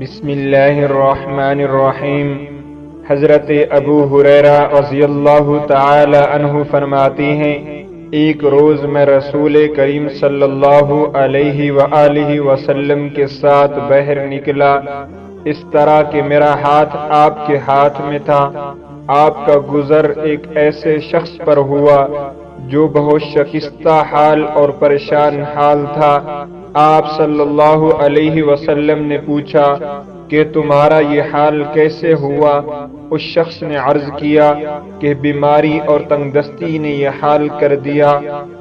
بسم اللہ الرحمن الرحیم۔ حضرت ابو ہریرہ رضی اللہ تعالی عنہ فرماتے ہیں، ایک روز میں رسول کریم صلی اللہ علیہ وآلہ وسلم کے ساتھ باہر نکلا، اس طرح کہ میرا ہاتھ آپ کے ہاتھ میں تھا۔ آپ کا گزر ایک ایسے شخص پر ہوا جو بہت شکستہ حال اور پریشان حال تھا۔ آپ صلی اللہ علیہ وسلم نے پوچھا کہ تمہارا یہ حال کیسے ہوا؟ اس شخص نے عرض کیا کہ بیماری اور تنگ دستی نے یہ حال کر دیا۔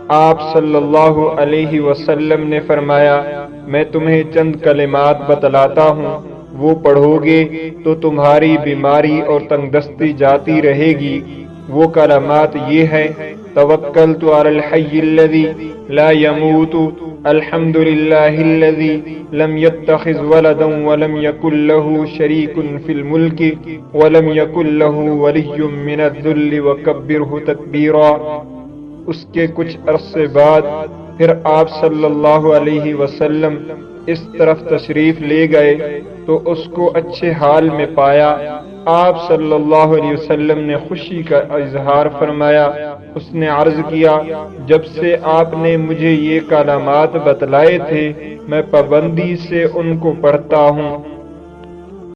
آپ صلی اللہ علیہ وسلم نے فرمایا، میں تمہیں چند کلمات بتلاتا ہوں، وہ پڑھو گے تو تمہاری بیماری اور تنگ دستی جاتی رہے گی۔ وہ کلمات یہ ہے: توکلت علی الحی الذی لا يموت، الحمد للہ الذی لم يتخذ ولدا ولم یکن له شریک فی الملک ولم یکن له ولی من الذل وکبرہ تکبیرا۔ اس کے کچھ عرصے بعد پھر آپ صلی اللہ علیہ وسلم اس طرف تشریف لے گئے تو اس کو اچھے حال میں پایا۔ آپ صلی اللہ علیہ وسلم نے خوشی کا اظہار فرمایا۔ اس نے عرض کیا، جب سے آپ نے مجھے یہ کلمات بتلائے تھے میں پابندی سے ان کو پڑھتا ہوں۔